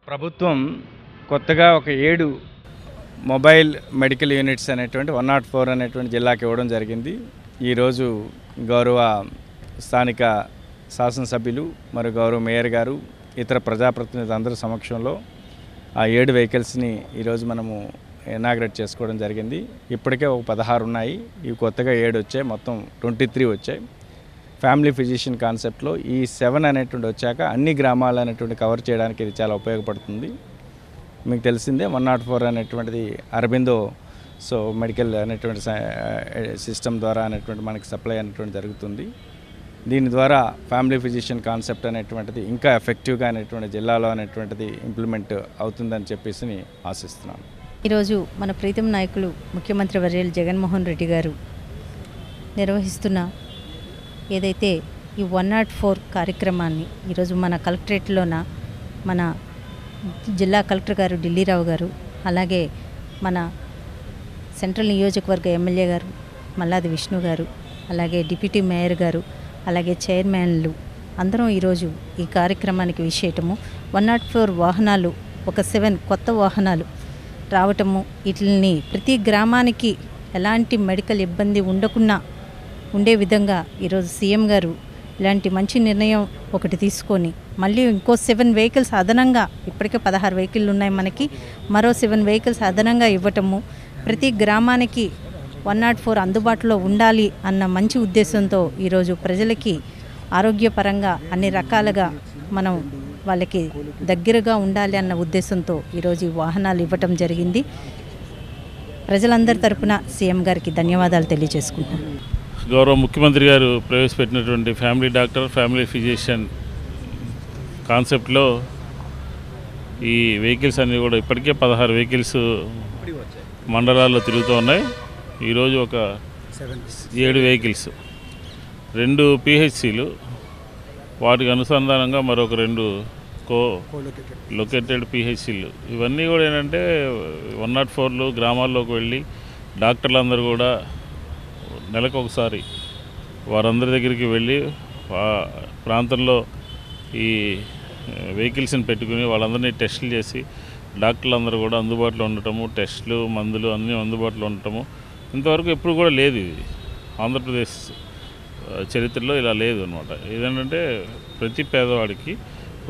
ప్రభుత్వం కొత్తగా ఒక 7 మొబైల్ మెడికల్ యూనిట్స్ అనేటువంటి 104 అనేటువంటి జిల్లాకి ఇవ్వడం జరిగింది. ఈరోజు గౌరవ స్థానిక శాసనసభ్యులు మరియు గౌరవ మేయర్ గారు ఇతర ప్రజాప్రతినిధులు అందరి సమక్షంలో ఆ 7 వెహికల్స్ని ఈరోజు మనము ఇనాగ్రేట్ చేసుకోవడం జరిగింది. ఇప్పటికే ఒక 16 ఉన్నాయి, ఇవి కొత్తగా 7 వచ్చాయి, మొత్తం 23 వచ్చాయి. ఫ్యామిలీ ఫిజిషియన్ కాన్సెప్ట్లో ఈ 7 అనేటువంటి వచ్చాక అన్ని గ్రామాలు అనేటువంటి కవర్ చేయడానికి ఇది చాలా ఉపయోగపడుతుంది. మీకు తెలిసిందే 104 అనేటువంటిది అరబిందో మెడికల్ అనేటువంటి సిస్టమ్ ద్వారా అనేటువంటి మనకి సప్లై అనేటువంటి జరుగుతుంది. దీని ద్వారా ఫ్యామిలీ ఫిజిషియన్ కాన్సెప్ట్ అనేటువంటిది ఇంకా ఎఫెక్టివ్గా అనేటువంటి జిల్లాలో అనేటువంటిది ఇంప్లిమెంట్ అవుతుందని చెప్పేసి ఆశిస్తున్నాను. ఈరోజు మన ప్రీతం నాయకులు ముఖ్యమంత్రి వర్యులు జగన్మోహన్ రెడ్డి గారు నిర్వహిస్తున్న ఏదైతే ఈ 104 కార్యక్రమాన్ని ఈరోజు మన కలెక్టరేట్లోన మన జిల్లా కలెక్టర్ గారు ఢిల్లీరావు గారు, అలాగే మన సెంట్రల్ నియోజకవర్గ ఎమ్మెల్యే గారు మల్లాది విష్ణు గారు, అలాగే డిప్యూటీ మేయర్ గారు, అలాగే చైర్మన్లు అందరం ఈరోజు ఈ కార్యక్రమానికి విషయటము 104 వాహనాలు, ఒక 7 కొత్త వాహనాలు రావటము, వీటిని ప్రతి గ్రామానికి ఎలాంటి మెడికల్ ఇబ్బంది ఉండకుండా ఉండే విధంగా ఈరోజు సీఎం గారు ఇలాంటి మంచి నిర్ణయం ఒకటి తీసుకొని మళ్ళీ ఇంకో 7 వెహికల్స్ అదనంగా, ఇప్పటికే 16 వెహికల్ ఉన్నాయి మనకి, మరో 7 వెహికల్స్ అదనంగా ఇవ్వటము, ప్రతి గ్రామానికి 104 అందుబాటులో ఉండాలి అన్న మంచి ఉద్దేశంతో ఈరోజు ప్రజలకి ఆరోగ్యపరంగా అన్ని రకాలుగా మనం వాళ్ళకి దగ్గరగా ఉండాలి అన్న ఉద్దేశంతో ఈరోజు ఈ వాహనాలు ఇవ్వటం జరిగింది. ప్రజలందరి తరపున సీఎం గారికి ధన్యవాదాలు తెలియజేసుకుంటున్నాను. గౌరవ ముఖ్యమంత్రి గారు ప్రవేశపెట్టినటువంటి ఫ్యామిలీ డాక్టర్, ఫ్యామిలీ ఫిజిషియన్ కాన్సెప్ట్లో ఈ వెహికల్స్ అన్నీ కూడా ఇప్పటికే 16 వెహికల్స్ మండలాల్లో తిరుగుతూ ఉన్నాయి. ఈరోజు ఒక 7 వెహికల్స్, 2 పిహెచ్సిలు, వాటికి అనుసంధానంగా మరొక 2 లొకేటెడ్ పిహెచ్సిలు. ఇవన్నీ కూడా ఏంటంటే 104 గ్రామాల్లోకి వెళ్ళి డాక్టర్లందరూ కూడా నెలకు ఒకసారి వారందరి దగ్గరికి వెళ్ళి ప్రాంతంలో ఈ వెహికల్స్ని పెట్టుకుని వాళ్ళందరినీ టెస్టులు చేసి డాక్టర్లందరూ కూడా అందుబాటులో ఉండటము, టెస్టులు, మందులు అన్నీ అందుబాటులో ఉండటము ఇంతవరకు ఎప్పుడు కూడా లేదు. ఇది ఆంధ్రప్రదేశ్ చరిత్రలో ఇలా లేదు అనమాట. ఇదేంటంటే ప్రతి పేదవాడికి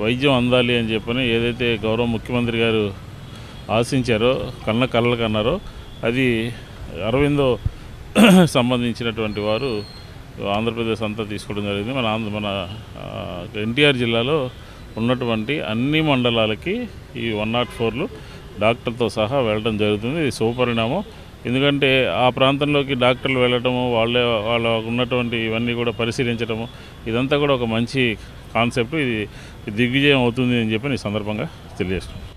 వైద్యం అందాలి అని చెప్పని ఏదైతే గౌరవ ముఖ్యమంత్రి గారు ఆశించారో, కళ్ళకు అన్నారో, అది అరవిందో సంబంధించినటువంటి వారు ఆంధ్రప్రదేశ్ అంతా తీసుకోవడం జరిగింది. మన ఎన్టీఆర్ జిల్లాలో ఉన్నటువంటి అన్ని మండలాలకి ఈ 104లు డాక్టర్తో సహా వెళ్ళడం జరుగుతుంది. ఇది శుభపరిణామం. ఎందుకంటే ఆ ప్రాంతంలోకి డాక్టర్లు వెళ్ళటము, వాళ్ళ ఉన్నటువంటి ఇవన్నీ కూడా పరిశీలించడము, ఇదంతా కూడా ఒక మంచి కాన్సెప్ట్. ఇది దిగ్విజయం అవుతుంది అని చెప్పి ఈ సందర్భంగా తెలియజేస్తున్నాను.